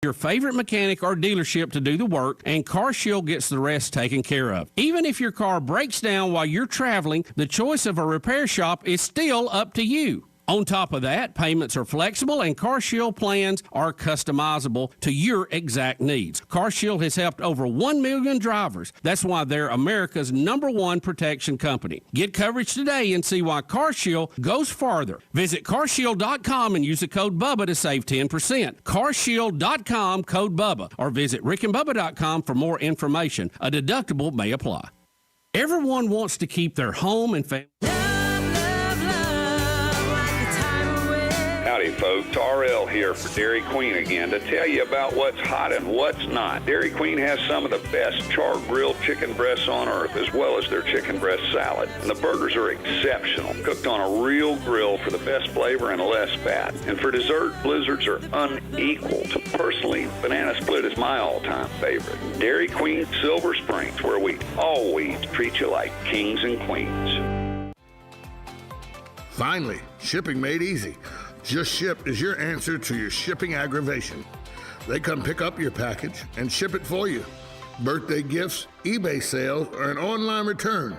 your favorite mechanic or dealership to do the work, and CarShield gets the rest taken care of. Even if your car breaks down while you're traveling, the choice of a repair shop is still up to you. On top of that, payments are flexible and CarShield plans are customizable to your exact needs. CarShield has helped over 1 million drivers. That's why they're America's #1 protection company. Get coverage today and see why CarShield goes farther. Visit carshield.com and use the code BUBBA to save 10%. carshield.com, code BUBBA, or visit rickandbubba.com for more information. A deductible may apply. Everyone wants to keep their home and family. Howdy, folks. RL here for Dairy Queen again to tell you about what's hot and what's not. Dairy Queen has some of the best char-grilled chicken breasts on earth, as well as their chicken breast salad. And the burgers are exceptional, cooked on a real grill for the best flavor and less fat. And for dessert, blizzards are unequaled. Personally, banana split is my all-time favorite. Dairy Queen Silver Springs, where we always treat you like kings and queens. Finally, shipping made easy. Just Ship is your answer to your shipping aggravation. They come pick up your package and ship it for you. Birthday gifts, eBay sales, or an online return.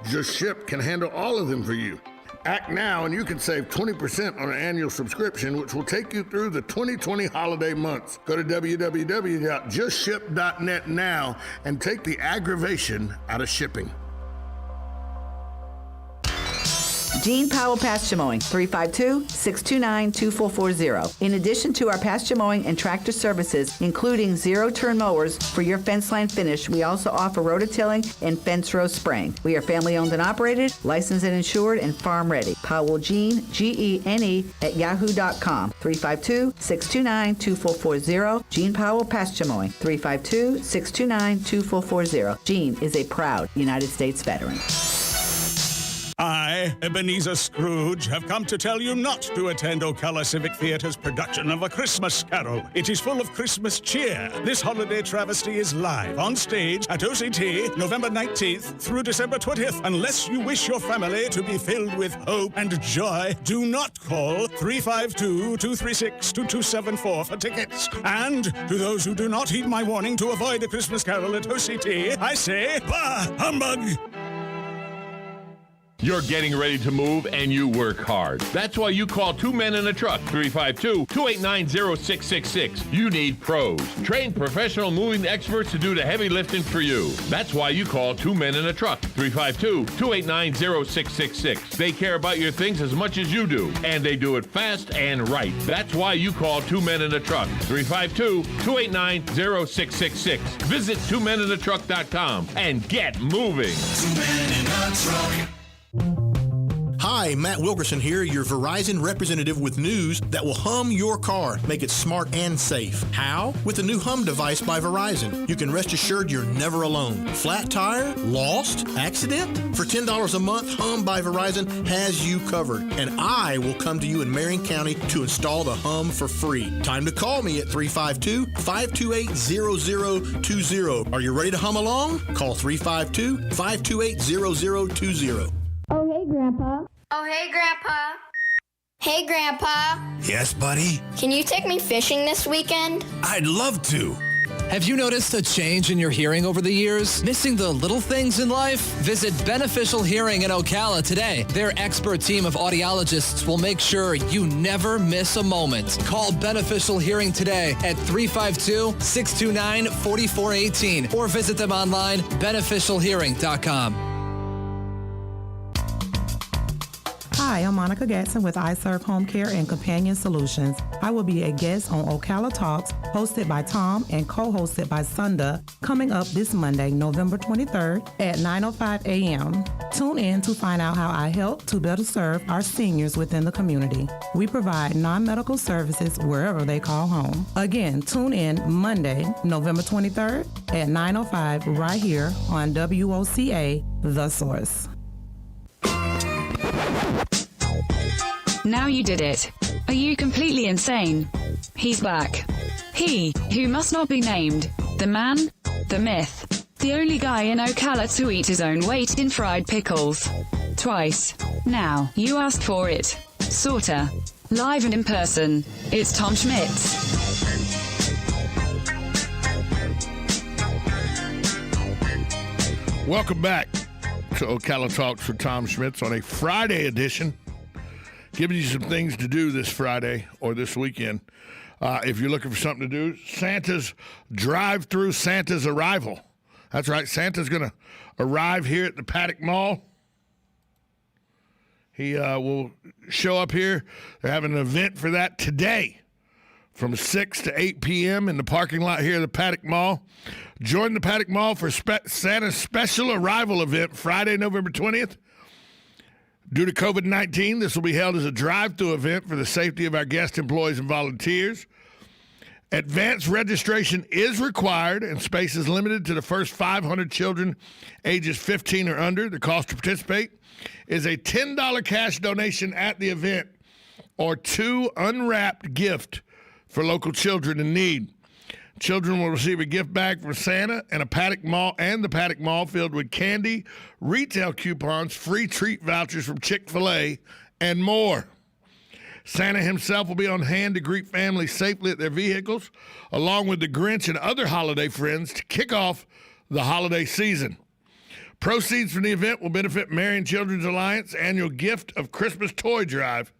Just Ship can handle all of them for you. Act now and you can save 20% on an annual subscription, which will take you through the 2020 holiday months. Go to www.justship.net now and take the aggravation out of shipping. Gene Powell Pasture Mowing, 352-629-2440. In addition to our pasture mowing and tractor services, including zero-turn mowers for your fence line finish, we also offer rototilling and fence row spraying. We are family-owned and operated, licensed and insured, and farm-ready. Powell Gene, Gene, at yahoo.com, 352-629-2440. Gene Powell Pasture Mowing, 352-629-2440. Gene is a proud United States veteran. I, Ebenezer Scrooge, have come to tell you not to attend Ocala Civic Theatre's production of A Christmas Carol. It is full of Christmas cheer. This holiday travesty is live on stage at OCT November 19th through December 20th. Unless you wish your family to be filled with hope and joy, do not call 352-236-2274 for tickets. And to those who do not heed my warning to avoid A Christmas Carol at OCT, I say, bah, humbug! You're getting ready to move and you work hard. That's why you call Two Men in a Truck, 352-289-0666. You need pros. Trained professional moving experts to do the heavy lifting for you. That's why you call Two Men in a Truck, 352-289-0666. They care about your things as much as you do, and they do it fast and right. That's why you call Two Men in a Truck, 352-289-0666. Visit twomeninatruck.com and get moving. Two Men in a Truck. Hi, Matt Wilkerson here, your Verizon representative with news that will hum your car, make it smart and safe. How? With the new Hum device by Verizon. You can rest assured you're never alone. Flat tire? Lost? Accident? For $10 a month, Hum by Verizon has you covered. And I will come to you in Marion County to install the Hum for free. Time to call me at 352-528-0020. Are you ready to hum along? Call 352-528-0020. Oh, hey, Grandpa. Oh, hey, Grandpa. Hey, Grandpa. Yes, buddy? Can you take me fishing this weekend? I'd love to. Have you noticed a change in your hearing over the years? Missing the little things in life? Visit Beneficial Hearing in Ocala today. Their expert team of audiologists will make sure you never miss a moment. Call Beneficial Hearing today at 352-629-4418 or visit them online, beneficialhearing.com. Hi, I'm Monica Gatson with iServe Home Care and Companion Solutions. I will be a guest on Ocala Talks, hosted by Tom and co-hosted by Sunda, coming up this Monday, November 23rd at 9:05 a.m. Tune in to find out how I help to better serve our seniors within the community. We provide non-medical services wherever they call home. Again, tune in Monday, November 23rd at 9:05 right here on WOCA, The Source. Now you did it. Are you completely insane? He's back. He, who must not be named. The man, the myth. The only guy in Ocala to eat his own weight in fried pickles. Twice. Now, you asked for it. Sorta. Live and in person. It's Tom Schmitz. Welcome back to Ocala Talks with Tom Schmitz on a Friday edition. Giving you some things to do this Friday or this weekend. If you're looking for something to do, Santa's drive-through Santa's arrival. That's right, Santa's going to arrive here at the Paddock Mall. He will show up here. They're having an event for that today from 6 to 8 p.m. in the parking lot here at the Paddock Mall. Join the Paddock Mall for Santa's special arrival event Friday, November 20th. Due to COVID-19, this will be held as a drive-through event for the safety of our guest employees and volunteers. Advanced registration is required, and space is limited to the first 500 children ages 15 or under. The cost to participate is a $10 cash donation at the event or 2 unwrapped gift for local children in need. Children will receive a gift bag from Santa and the Paddock Mall filled with candy, retail coupons, free treat vouchers from Chick-fil-A, and more. Santa himself will be on hand to greet families safely at their vehicles, along with the Grinch and other holiday friends to kick off the holiday season. Proceeds from the event will benefit Marion Children's Alliance annual Gift of Christmas Toy Drive.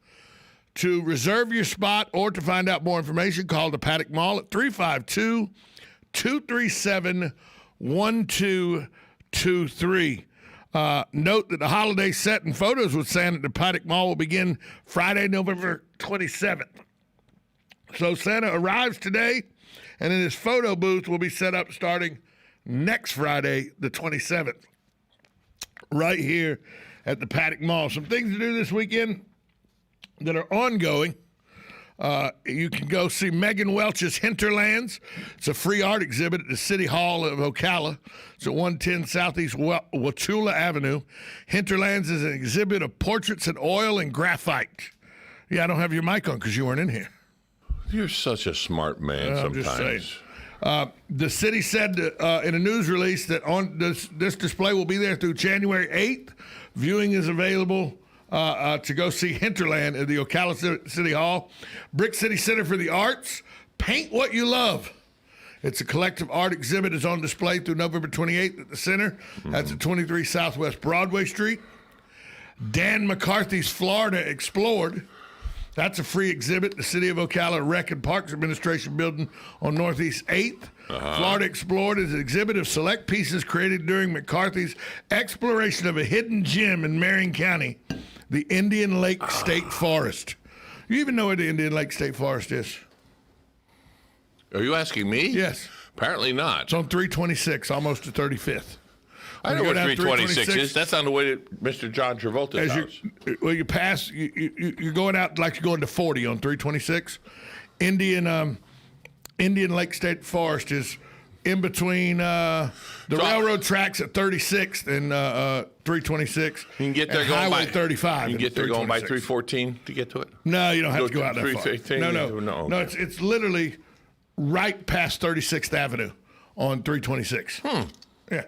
To reserve your spot or to find out more information, call the Paddock Mall at 352-237-1223. Note that the holiday set and photos with Santa at the Paddock Mall will begin Friday, November 27th. So Santa arrives today, and then his photo booth will be set up starting next Friday, the 27th, right here at the Paddock Mall. Some things to do this weekend that are ongoing. You can go see Megan Welch's Hinterlands. It's a free art exhibit at the City Hall of Ocala. It's at 110 Southeast Wauchula Avenue. Hinterlands is an exhibit of portraits in oil and graphite. Yeah, I don't have your mic on because you weren't in here. You're such a smart man sometimes. I'm just saying. The city said in a news release that on this display will be there through January 8th. Viewing is available to go see Hinterland at the Ocala City Hall. Brick City Center for the Arts, Paint What You Love. It's a collective art exhibit is on display through November 28th at the center. That's at 23 Southwest Broadway Street. Dan McCarthy's Florida Explored. That's a free exhibit. The City of Ocala Rec and Parks Administration building on Northeast 8th. Florida Explored is an exhibit of select pieces created during McCarthy's exploration of a hidden gem in Marion County, the Indian Lake State Forest. You even know where the Indian Lake State Forest is? Are you asking me? Yes. Apparently not. It's on 326, almost to 35th. I know where 326 is. That's on the way to Mr. John Travolta's house. You pass, you're going out like you're going to 40 on 326. Indian Lake State Forest is in between the railroad tracks at 36th and 326. You can get there going Highway by 35. You can get there going by 314 to get to it? No, you don't have to go out that far. 315? No. It's literally right past 36th Avenue on 326. Yeah.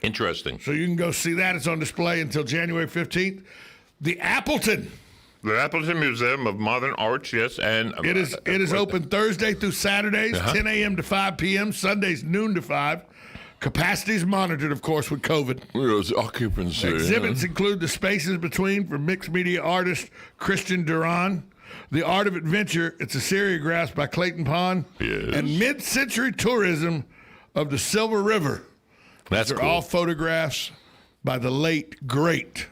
Interesting. So you can go see that. It's on display until January 15th. The Appleton Museum of Modern Arts, yes, and it is open Thursday through Saturdays, 10 a.m. to 5 p.m., Sundays noon to 5. Capacity is monitored, of course, with COVID. Yes, occupancy. Exhibits include the spaces between for mixed media artist Christian Duran, The Art of Adventure, it's a seriograph by Clayton Pond, and mid-century tourism of the Silver River. That's They're cool. all photographs by the late, great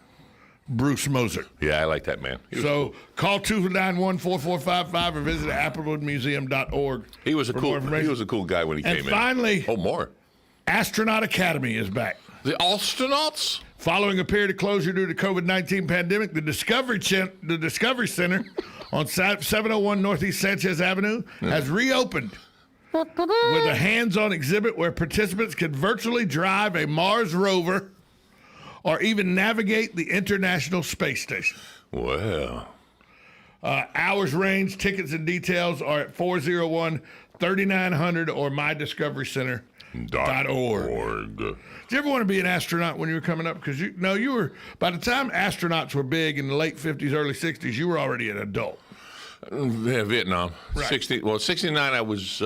Bruce Moser. Yeah, I like that man. So call 291-4455 or visit applewoodmuseum.org. He was a cool guy when he came in. And finally, more. Astronaut Academy is back. The Astronauts? Following a period of closure due to COVID-19 pandemic, the Discovery Center on 701 Northeast Sanchez Avenue has reopened with a hands-on exhibit where participants can virtually drive a Mars rover or even navigate the International Space Station. Wow. Hours range, tickets and details are at 401-3900 or mydiscoverycenter.org. Did you ever want to be an astronaut when you were coming up? Because you were, by the time astronauts were big in the late 50s, early 60s, you were already an adult. Yeah, Vietnam. Right. 69, I was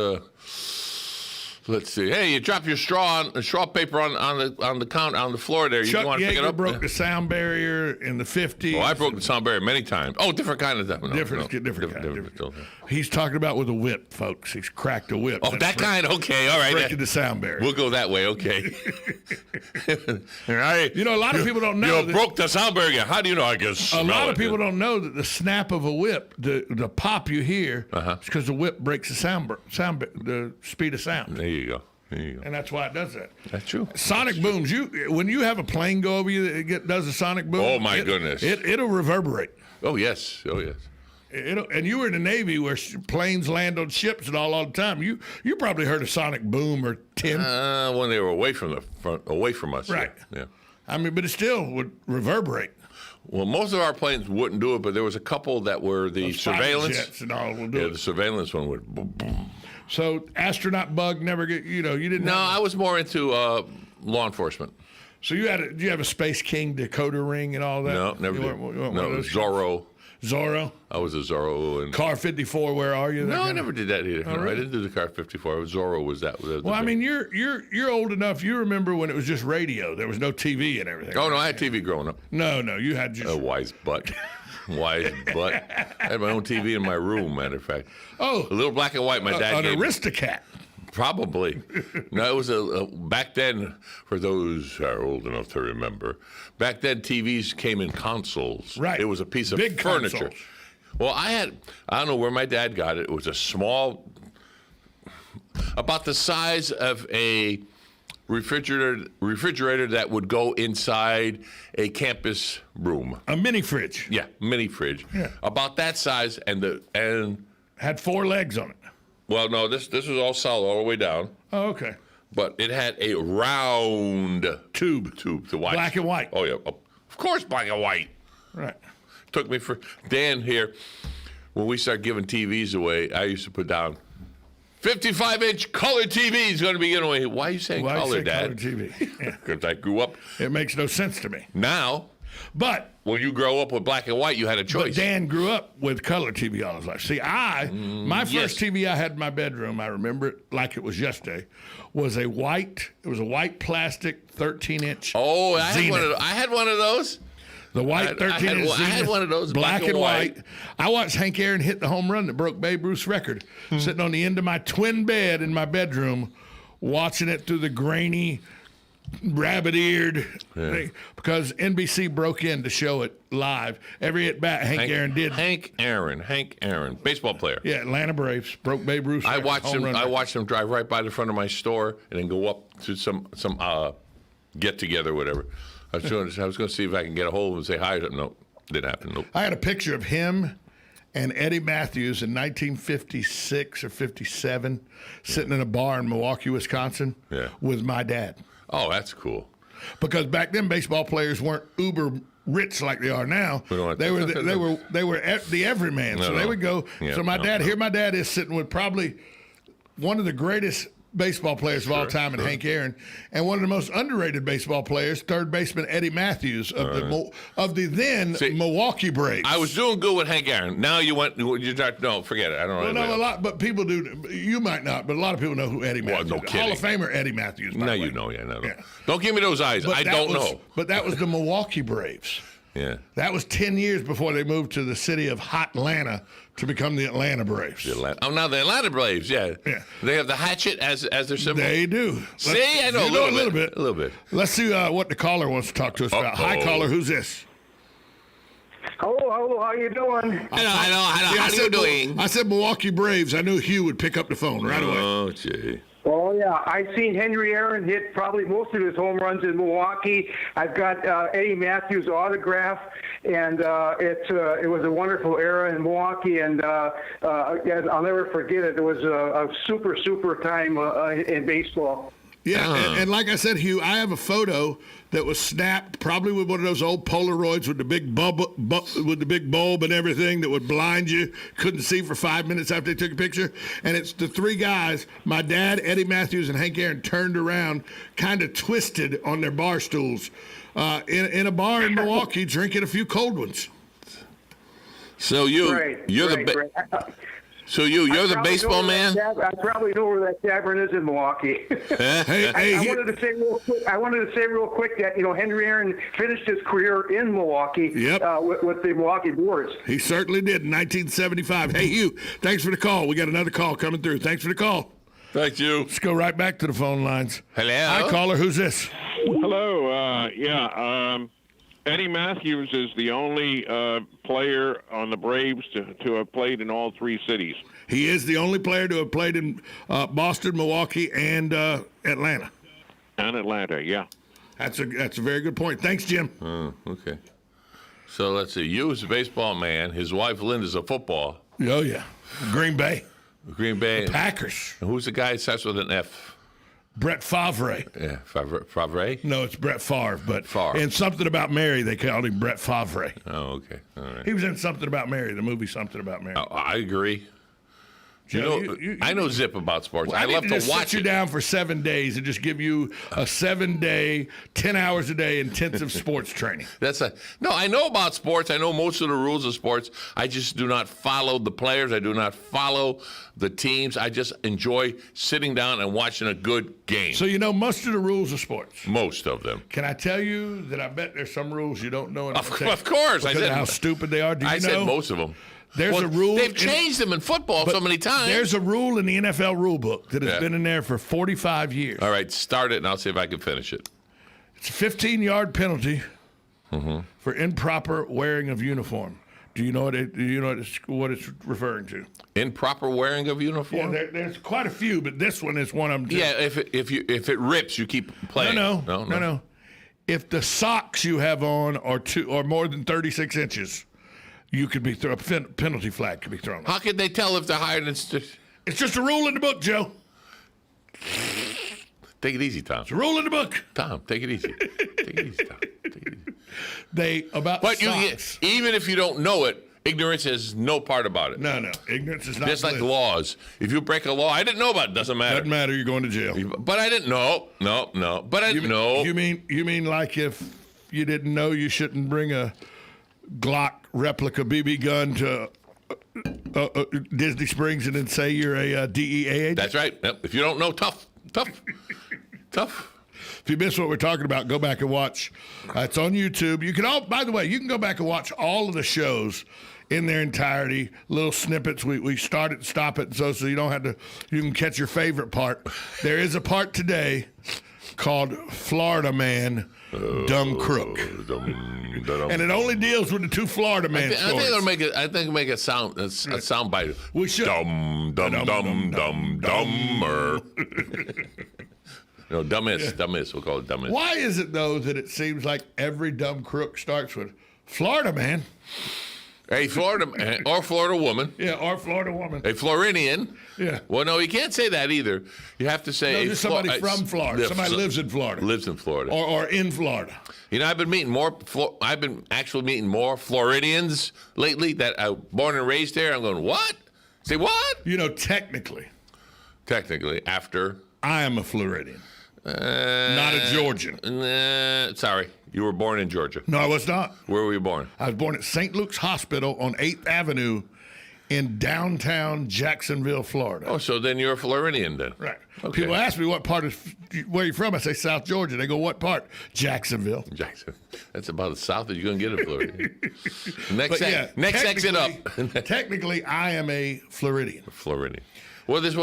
Let's see. Hey, you dropped your straw paper on the floor there. You Chuck want to pick it Yeager up? broke the sound barrier in the 50s. Oh, I broke the sound barrier many times. Oh, different kind of stuff. No, Different kind. He's talking about with a whip, folks. He's cracked a whip. Oh, that kind. Okay, all right. Breaking the sound barrier. We'll go that way. Okay. All right. You know, a lot of people don't know. You broke the sound barrier. How do you know? I guess a lot of people don't know that the snap of a whip, the pop you hear, is because the whip breaks the speed of sound. There you go. And that's why it does that. That's true. Sonic booms. When you have a plane go over you that does a sonic boom. Oh my goodness! It'll reverberate. Oh yes. And you were in the Navy where planes land on ships and all the time. You probably heard a sonic boom or 10 when they were away from us. Right. Yeah. I mean, but it still would reverberate. Well, most of our planes wouldn't do it, but there was a couple that were the surveillance. Jets and all will do it. The surveillance one would boom, boom. So astronaut bug never get, you didn't. No, I was more into law enforcement. So did you have a Space King decoder ring and all that? No, never did. No, it was Zorro. Zorro? I was a Zorro. And Car 54, where are you? No, I never did that either. No, really? I didn't do the Car 54. Zorro was that. Well, I mean, you're old enough. You remember when it was just radio. There was no TV and everything. Oh, no, I had TV growing up. No, you had just... A wise butt. Wise butt. I had my own TV in my room, matter of fact. Oh. A little black and white my dad gave me. An Aristocat. Probably. No, it was back then, for those who are old enough to remember, back then TVs came in consoles. Right. It was a piece of Big furniture. consoles. Well, I don't know where my dad got it. It was a small, about the size of a refrigerator that would go inside a campus room. A mini fridge. Yeah, mini fridge. Yeah. About that size and had 4 legs on it. Well, no, this was all solid all the way down. Oh, okay. But it had a round tube to watch. Black and white. Oh, yeah. Of course, black and white. Right. Took me for Dan here. When we started giving TVs away, I used to put down 55-inch color TV is going to be given away. Why are you saying color, Dad? Color TV. Because I grew up. It makes no sense to me. Now, but when you grow up with black and white, you had a choice. But Dan grew up with color TV all his life. See, my first TV I had in my bedroom, I remember it like it was yesterday, was a white plastic 13-inch. Oh, I had one of those. The white 13-inch I had one of those, black and white. I watched Hank Aaron hit the home run that broke Babe Ruth's record, sitting on the end of my twin bed in my bedroom, watching it through the grainy, rabbit-eared thing, because NBC broke in to show it live. Every at-bat Hank Aaron did. Hank Aaron, baseball player. Yeah, Atlanta Braves, broke Babe Ruth's record. I watched him drive right by the front of my store and then go up to some get-together or whatever. I was going to see if I can get a hold of him and say hi. Nope, didn't happen. Nope. I had a picture of him and Eddie Matthews in 1956 or 57 sitting in a bar in Milwaukee, Wisconsin with my dad. Oh, that's cool. Because back then baseball players weren't uber rich like they are now. They were the everyman. So they would go. Yeah, so my dad is sitting with probably one of the greatest baseball players of all time in Hank Aaron, and one of the most underrated baseball players, third baseman Eddie Matthews of the then Milwaukee Braves. I was doing good with Hank Aaron. Now you no, forget it. I don't know. Well, no, but people do. You might not, but a lot of people know who Eddie Matthews is. No kidding. Hall of Famer Eddie Matthews. Now you know, no. Don't give me those eyes. I don't know. But that was the Milwaukee Braves. Yeah. That was 10 years before they moved to the city of Hot Atlanta to become the Atlanta Braves. Now the Atlanta Braves, yeah. They have the hatchet as their symbol. They do. See, I know a little bit. A little bit. Let's see what the caller wants to talk to us about. Hi, caller. Who's this? Hello. How you doing? Hello. How are you doing? I said Milwaukee Braves. I knew Hugh would pick up the phone right away. Oh, gee. Oh, yeah. I've seen Henry Aaron hit probably most of his home runs in Milwaukee. I've got Eddie Matthews' autograph, and it was a wonderful era in Milwaukee, and I'll never forget it. It was a super time in baseball. Yeah, and like I said, Hugh, I have a photo that was snapped probably with one of those old Polaroids with the big bulb and everything that would blind you. Couldn't see for 5 minutes after they took a picture. And it's the three guys, my dad, Eddie Matthews, and Hank Aaron, turned around, kind of twisted on their bar stools in a bar in Milwaukee, drinking a few cold ones. So you're the So you're the baseball man? I probably know where that tavern is in Milwaukee. I wanted to say real quick that Henry Aaron finished his career in Milwaukee. With the Milwaukee Brewers. He certainly did in 1975. Hey, Hugh, thanks for the call. We got another call coming through. Thanks for the call. Thank you. Let's go right back to the phone lines. Hello. Hi, caller. Who's this? Hello. Eddie Matthews is the only player on the Braves to have played in all three cities. He is the only player to have played in Boston, Milwaukee, and Atlanta. And Atlanta, yeah. That's a very good point. Thanks, Jim. Oh, okay. So let's see. You is a baseball man. His wife Linda's a football. Oh yeah, Green Bay. Green Bay. The Packers. And who's the guy that starts with an F? Brett Favre. Yeah, Favre? No, it's Brett Favre, but Favre. In Something About Mary, they called him Brett Favre. Oh, okay. All right. He was in Something About Mary, the movie Something About Mary. I agree. I know zip about sports. Well, I love need to just watch sit you down for 7 days and just give you a 7-day, 10 hours a day intensive sports training. No, I know about sports. I know most of the rules of sports. I just do not follow the players. I do not follow the teams. I just enjoy sitting down and watching a good game. So you know most of the rules of sports? Most of them. Can I tell you that I bet there's some rules you don't know? Of course. Because of how stupid they are. Do you know? I said most of them. There's a rule. They've changed them in football so many times. There's a rule in the NFL rule book that has been in there for 45 years. All right, start it, and I'll see if I can finish it. It's a 15-yard penalty for improper wearing of uniform. Do you know what it's referring to? Improper wearing of uniform? Yeah, there's quite a few, but this one is one of them. Yeah, if it rips, you keep playing. No. If the socks you have on are more than 36 inches. You could be thrown. A penalty flag could be thrown. How can they tell if they're higher than? It's just a rule in the book, Joe. Take it easy, Tom. It's a rule in the book. Tom, take it easy. Take it easy, Tom. Take it easy. But even if you don't know it, ignorance has no part about it. No, ignorance is not. Just like laws. If you break a law, I didn't know about it. Doesn't matter. Doesn't matter. You're going to jail. But I didn't know. No. But I didn't know. You mean like if you didn't know you shouldn't bring a Glock replica BB gun to Disney Springs and then say you're a DEA agent? That's right. Yep. If you don't know, tough. If you miss what we're talking about, go back and watch. It's on YouTube. By the way, you can go back and watch all of the shows in their entirety. Little snippets. We start it, stop it, so you don't have to. You can catch your favorite part. There is a part today called Florida Man, Dumb Crook. And it only deals with the two Florida Man stories. I think it'll make a sound bite. We should. Dumber. No, dumbest. We'll call it dumbest. Why is it, though, that it seems like every dumb crook starts with Florida Man? A Florida man or Florida woman. Yeah, or Florida woman. A Floridian. Yeah. Well, no, you can't say that either. You have to say just somebody from Florida. Somebody lives in Florida. Lives in Florida. Or in Florida. You know, I've been actually meeting more Floridians lately that are born and raised there. I'm going, what? Say what? You know, technically, after I am a Floridian. Not a Georgian. Sorry. You were born in Georgia. No, I was not. Where were you born? I was born at St. Luke's Hospital on 8th Avenue in downtown Jacksonville, Florida. Oh, so then you're a Floridian then. Right. Okay. People ask me where you're from. I say South Georgia. They go, what part? Jacksonville. That's about as south as you're going to get in Florida. Next exit up. Technically, I am a Floridian. Well, there's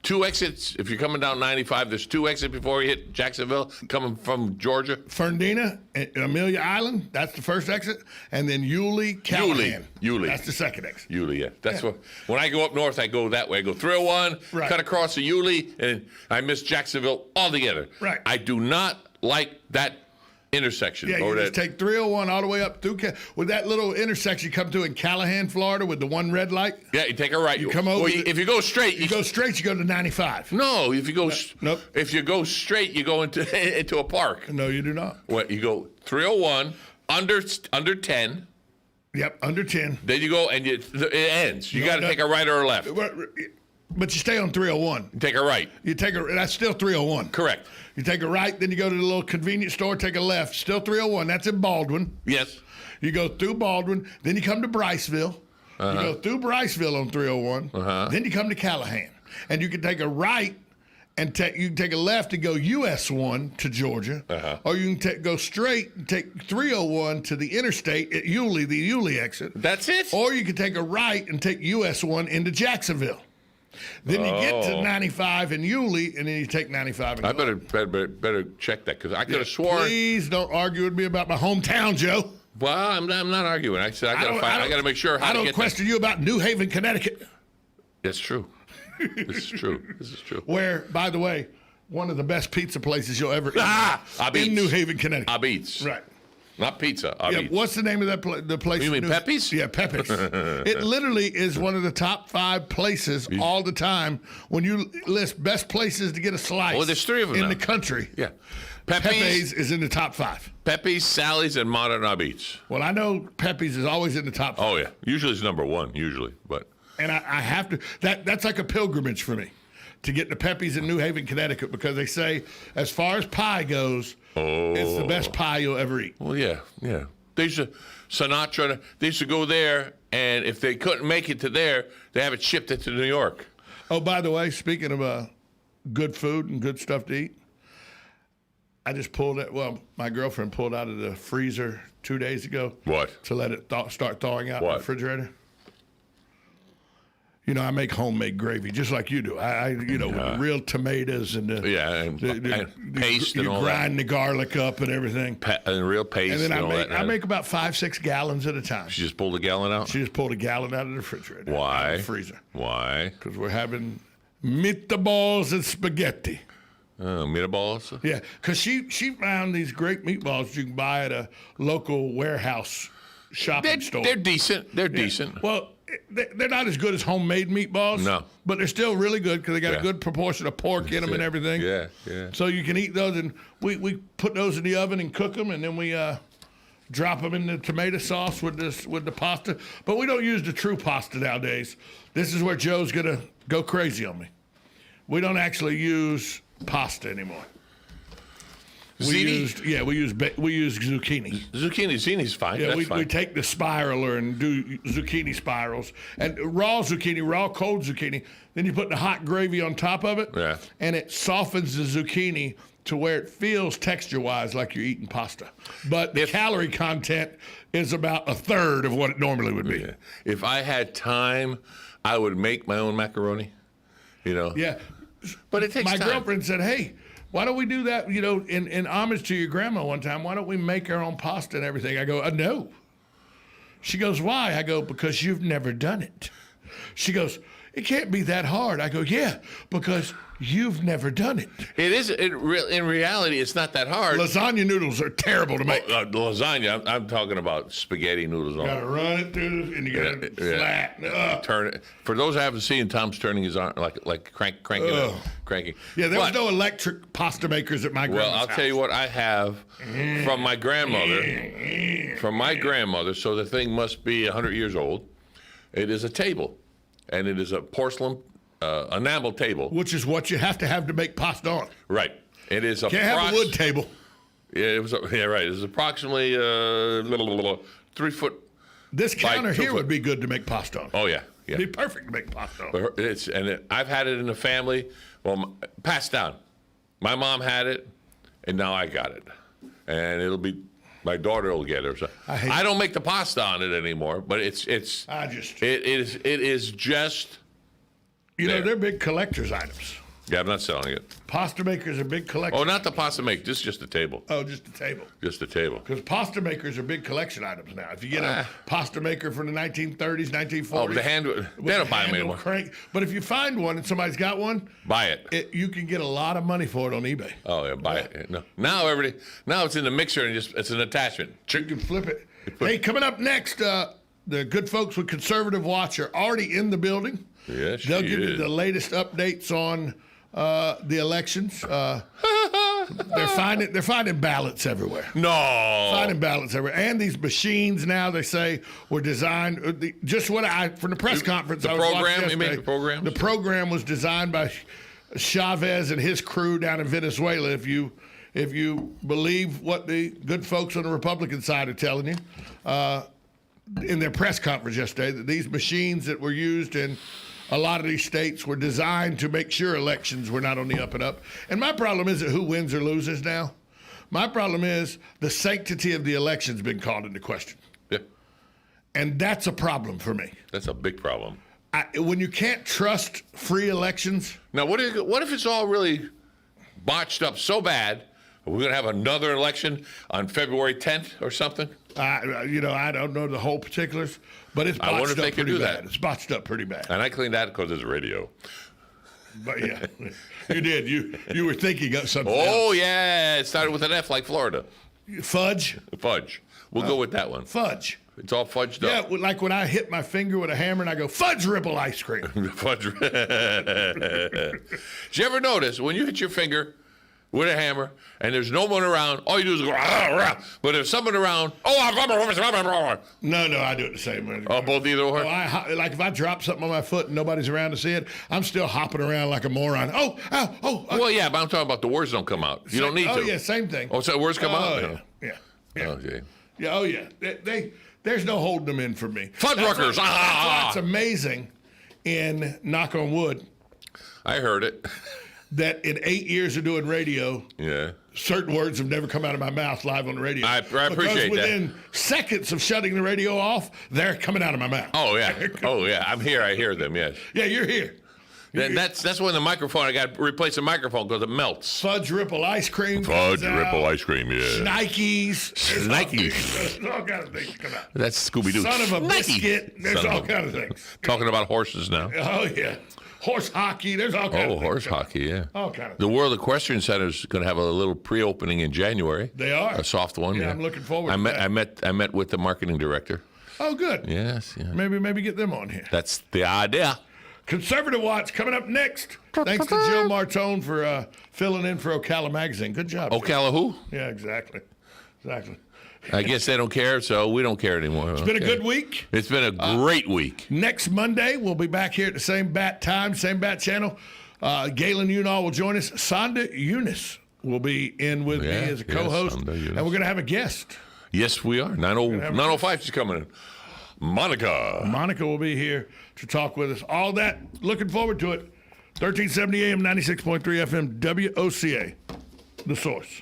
two exits. If you're coming down 95, there's two exits before you hit Jacksonville, coming from Georgia. Fernandina, Amelia Island, that's the first exit. And then Yulee, Callahan. Yulee. That's the second exit. Yulee, yeah. That's what. When I go up north, I go that way. I go 301, cut across the Yulee, and I miss Jacksonville altogether. Right. I do not like that intersection. Yeah, you just take 301 all the way up through with that little intersection you come to in Callahan, Florida, with the one red light. Yeah, you take a right. You come over. If you go straight, you go to 95. No, if you go nope. If you go straight, you go into a park. No, you do not. Well, you go 301 under 10. Yep, under 10. Then you go and it ends. You got to take a right or a left. But you stay on 301. You take a right. That's still 301. Correct. You take a right, then you go to the little convenience store, take a left. Still 301. That's in Baldwin. Yes. You go through Baldwin, then you come to Briceville. You go through Bryceville on 301. Then you come to Callahan. And you can take a right and you can take a left and go US 1 to Georgia. Or you can go straight and take 301 to the interstate at Yulee, the Yulee exit. That's it? Or you can take a right and take US 1 into Jacksonville. Then you get to 95 in Yulee, and then you take 95 and I better check that, because I could have sworn. Please don't argue with me about my hometown, Joe. Well, I'm not arguing. I said I got to make sure how to get. I don't question you about New Haven, Connecticut. That's true. This is true. This is true. Where, by the way, one of the best pizza places you'll ever eat in New Haven, Connecticut. Abit's. Right. Not pizza. Yeah, what's the name of that the place? You mean Pepe's? Yeah, Pepe's. It literally is one of the top 5 places all the time when you list best places to get a slice. Well, there's 3 of them in now. the country. Yeah. Pepe's is in the top 5. Pepe's, Sally's, and Modern Abit's. Well, I know Pepe's is always in the top 5. Oh, yeah. Usually it's number 1, but. And I have to, that's like a pilgrimage for me to get to Pepe's in New Haven, Connecticut, because they say as far as pie goes, it's the best pie you'll ever eat. Well, yeah. They used to go there, and if they couldn't make it to there, they have it shipped to New York. Oh, by the way, speaking of good food and good stuff to eat, I just pulled it. Well, my girlfriend pulled out of the freezer 2 days ago. What? To let it start thawing out in the refrigerator. You know, I make homemade gravy just like you do. With real tomatoes and and paste and all that. You grind the garlic up and everything. And real paste and then all that. I make about 5-6 gallons at a time. She just pulled a gallon out? She just pulled a gallon out of the refrigerator. Why? Out of the freezer. Why? Because we're having meatballs and spaghetti. Meatballs? Yeah, because she found these great meatballs you can buy at a local warehouse shopping store. They're decent. They're decent. Well, they're not as good as homemade meatballs. No. But they're still really good because they got a good proportion of pork in them and everything. Yeah. So you can eat those, and we put those in the oven and cook them, and then we drop them in the tomato sauce with the pasta. But we don't use the true pasta nowadays. This is where Joe's going to go crazy on me. We don't actually use pasta anymore. We use zucchini. Zucchini's fine. Yeah, That's fine. We take the spiraler and do zucchini spirals. And raw cold zucchini, then you put the hot gravy on top of it, and it softens the zucchini to where it feels texture-wise like you're eating pasta. But the calorie content is about a third of what it normally would be. Yeah. If I had time, I would make my own macaroni, Yeah. But it takes time. My girlfriend said, hey, why don't we do that, in homage to your grandma one time? Why don't we make our own pasta and everything? I go, no. She goes, why? I go, because you've never done it. She goes, it can't be that hard. I go, yeah, because you've never done it. It is. In reality, it's not that hard. Lasagna noodles are terrible to make. Lasagna, I'm talking about spaghetti noodles. You got to run it through, and you got to flat. Turn it. For those who haven't seen, Tom's turning his arm like cranking. Yeah, there was no electric pasta makers at my grandma's Well, I'll tell you what I have from my grandmother. From my grandmother, so the thing must be 100 years old. It is a table, and it is a porcelain enamel table. Which is what you have to make pasta on. Right. It is Can't have a wood table. Yeah, right. It was approximately 3 foot. This counter here would be good to make pasta on. Oh, yeah. It'd be perfect to make pasta on. I've had it in the family, passed down. My mom had it, and now I got it. And it'll be, my daughter will get it. I don't make the pasta on it anymore, but it is just. They're big collector's items. Yeah, I'm not selling it. Pasta makers are big collectors. Oh, not the pasta maker. This is just a table. Oh, just a table. Just a table. Because pasta makers are big collection items now. If you get a pasta maker from the 1930s, 1940s. Oh, they don't buy them anymore. But if you find one and somebody's got one, buy it. You can get a lot of money for it on eBay. Oh, yeah, buy it. No. Now it's in the mixer and it's an attachment. You can flip it. Hey, coming up next, the good folks with Conservative Watch are already in the building. Yes, they'll give you the latest updates on the elections. They're finding ballots everywhere. No, finding ballots everywhere, and these machines now they say were designed. Just what from the press conference. The program, you mean the program? The program was designed by Chavez and his crew down in Venezuela. If you believe what the good folks on the Republican side are telling you. in their press conference yesterday that these machines that were used in a lot of these states were designed to make sure elections were not on the up and up. And my problem isn't who wins or loses now. My problem is the sanctity of the election's been called into question. Yeah. And that's a problem for me. That's a big problem. When you can't trust free elections. Now, what if it's all really botched up so bad, we're going to have another election on February 10th or something? I don't know the whole particulars, but it's botched I wonder if up they can pretty do bad. that. It's botched up pretty bad. And I cleaned that because it's radio. But yeah, you did. You were thinking of something Oh, else. yeah. It started with an F like Florida. Fudge? Fudge. We'll go with that one. Fudge. It's all fudged up. Yeah, like when I hit my finger with a hammer and I go, fudge ripple ice cream. Fudge. Did you ever notice when you hit your finger with a hammer and there's no one around, all you do is go, rah, rah. But if someone around, No, I do it the same way. Oh, both either or? Like if I drop something on my foot and nobody's around to see it, I'm still hopping around like a moron. Well, yeah, but I'm talking about the words don't come out. You don't need to. Oh, yeah, same thing. Oh, so words come out? Yeah. Okay. Yeah, oh, yeah. There's no holding them in for me. Fuddruckers. That's amazing in, knock on wood, I heard it. that in 8 years of doing radio, certain words have never come out of my mouth live on the radio. I appreciate because within that. seconds of shutting the radio off, they're coming out of my mouth. Oh, yeah. Oh, yeah. I'm here. I hear them, yes. Yeah, you're here. That's when the microphone, I got to replace the microphone because it melts. Fudge ripple ice cream. Fudge ripple ice cream, yeah. Nikes. Nikes. There's all kinds of things come out. That's Scooby-Doo. Son of a Nike. biscuit. There's all kinds of things. Talking about horses now. Oh, yeah. Horse hockey. There's all kinds of things. Oh, horse hockey, yeah. All kinds of The World Equestrian Center is going to have a little pre-opening in January. They are. A soft one. Yeah, I'm looking forward to that. I met with the marketing director. Oh, good. Yes, yeah. Maybe get them on here. That's the idea. Conservative Watch coming up next. Thanks to Jill Martone for filling in for Ocala Magazine. Good job. Ocala who? Yeah, exactly. I guess they don't care, so we don't care anymore. It's been a good week. It's been a great week. Next Monday, we'll be back here at the same bat time, same bat channel. Galen Unal will join us. Sonda Eunice will be in with me as a co-host. And we're going to have a guest. Yes, we are. 9:05, she's coming in. Monica will be here to talk with us. All that, looking forward to it. 1370 AM, 96.3 FM, WOCA, The Source.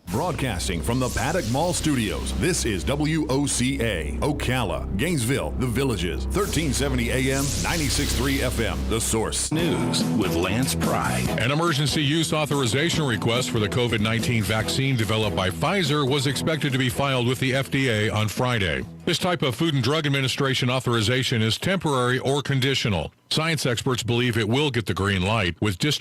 Broadcasting from the Paddock Mall Studios, this is WOCA, Ocala, Gainesville, The Villages, 1370 AM, 96.3 FM, The Source. News with Lance Pry. An emergency use authorization request for the COVID-19 vaccine developed by Pfizer was expected to be filed with the FDA on Friday. This type of Food and Drug Administration authorization is temporary or conditional. Science experts believe it will get the green light, with district